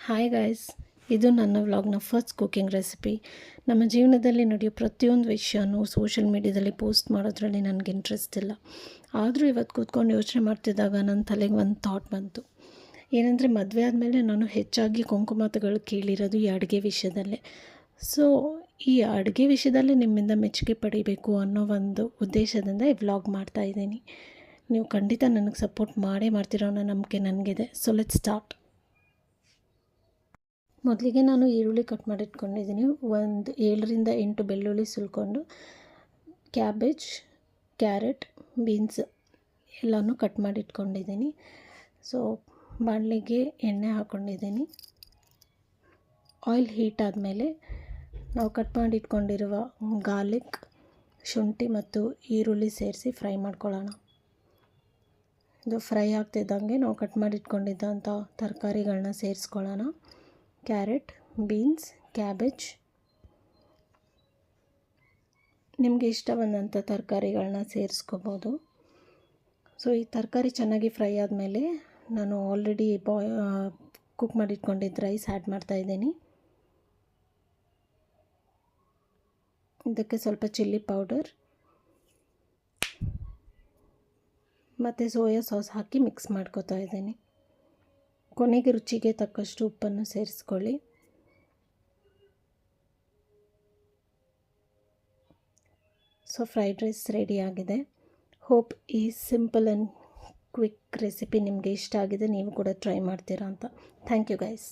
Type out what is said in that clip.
Hi guys, ಇದು ನನ್ನ ವ್ಲಾಗ್ನ ಫಸ್ಟ್ ಕುಕಿಂಗ್ ರೆಸಿಪಿ. ನಮ್ಮ ಜೀವನದಲ್ಲಿ ನಡೆಯೋ ಪ್ರತಿಯೊಂದು ವಿಷಯನೂ ಸೋಷಿಯಲ್ ಮೀಡ್ಯಾದಲ್ಲಿ ಪೋಸ್ಟ್ ಮಾಡೋದ್ರಲ್ಲಿ ನನಗೆ ಇಂಟ್ರೆಸ್ಟ್ ಇಲ್ಲ. ಆದರೂ ಇವತ್ತು ಕೂತ್ಕೊಂಡು ಯೋಚನೆ ಮಾಡ್ತಿದ್ದಾಗ ನನ್ನ ತಲೆಗೆ ಒಂದು ಥಾಟ್ ಬಂತು. ಏನಂದರೆ, ಮದುವೆ ಆದಮೇಲೆ ನಾನು ಹೆಚ್ಚಾಗಿ ಕುಂಕುಮಾತಗಳು ಕೇಳಿರೋದು ಈ ಅಡುಗೆ ವಿಷಯದಲ್ಲೇ. ಸೊ ಈ ಅಡುಗೆ ವಿಷಯದಲ್ಲೇ ನಿಮ್ಮಿಂದ ಮೆಚ್ಚುಗೆ ಪಡಿಬೇಕು ಅನ್ನೋ ಒಂದು ಉದ್ದೇಶದಿಂದ ಈ ವ್ಲಾಗ್ ಮಾಡ್ತಾಯಿದ್ದೀನಿ. ನೀವು ಖಂಡಿತ ನನಗೆ ಸಪೋರ್ಟ್ ಮಾಡೇ ಮಾಡ್ತೀರೋ ಅನ್ನೋ ನಂಬಿಕೆ ನನಗಿದೆ. So let's start. ಮೊದಲಿಗೆ ನಾನು ಈರುಳ್ಳಿ ಕಟ್ ಮಾಡಿಟ್ಕೊಂಡಿದ್ದೀನಿ. ಒಂದು 7ರಿಂದ 8 ಬೆಳ್ಳುಳ್ಳಿ ಸುಲ್ಕೊಂಡು, ಕ್ಯಾಬೇಜ್, ಕ್ಯಾರೆಟ್, ಬೀನ್ಸ್ ಎಲ್ಲನೂ ಕಟ್ ಮಾಡಿಟ್ಕೊಂಡಿದ್ದೀನಿ. ಸೊ ಬಾಣಲಿಗೆ ಎಣ್ಣೆ ಹಾಕ್ಕೊಂಡಿದ್ದೀನಿ. ಆಯಿಲ್ ಹೀಟ್ ಆದಮೇಲೆ ನಾವು ಕಟ್ ಮಾಡಿಟ್ಕೊಂಡಿರುವ ಗಾರ್ಲಿಕ್, ಶುಂಠಿ ಮತ್ತು ಈರುಳ್ಳಿ ಸೇರಿಸಿ ಫ್ರೈ ಮಾಡ್ಕೊಳ್ಳೋಣ. ಇದು ಫ್ರೈ ಆಗ್ತಿದ್ದಂಗೆ ನಾವು ಕಟ್ ಮಾಡಿಟ್ಕೊಂಡಿದ್ದಂಥ ತರಕಾರಿಗಳನ್ನ ಸೇರಿಸ್ಕೊಳ್ಳೋಣ. ಕ್ಯಾರೆಟ್, ಬೀನ್ಸ್, ಕ್ಯಾಬೇಜ್, ನಿಮಗೆ ಇಷ್ಟ ಬಂದಂಥ ತರಕಾರಿಗಳನ್ನ ಸೇರಿಸ್ಕೋಬೋದು. ಸೊ ಈ ತರಕಾರಿ ಚೆನ್ನಾಗಿ ಫ್ರೈ ಆದಮೇಲೆ ನಾನು ಆಲ್ರೆಡಿ ಕುಕ್ ಮಾಡಿಟ್ಕೊಂಡಿದ್ದ ರೈಸ್ ಆ್ಯಡ್ ಮಾಡ್ತಾಯಿದ್ದೀನಿ. ಇದಕ್ಕೆ ಸ್ವಲ್ಪ ಚಿಲ್ಲಿ ಪೌಡರ್ ಮತ್ತು ಸೋಯಾ ಸಾಸ್ ಹಾಕಿ ಮಿಕ್ಸ್ ಮಾಡ್ಕೊತಾ ಇದ್ದೀನಿ. ಕೊನೆಗೆ ರುಚಿಗೆ ತಕ್ಕಷ್ಟು ಉಪ್ಪನ್ನು ಸೇರಿಸ್ಕೊಳ್ಳಿ. ಸೊ ಫ್ರೈಡ್ ರೈಸ್ ರೆಡಿ ಆಗಿದೆ. ಹೋಪ್ ಈ ಸಿಂಪಲ್ ಆ್ಯಂಡ್ ಕ್ವಿಕ್ ರೆಸಿಪಿ ನಿಮಗೆ ಇಷ್ಟ ಆಗಿದೆ. ನೀವು ಕೂಡ ಟ್ರೈ ಮಾಡ್ತೀರಾ ಅಂತ. Thank you guys.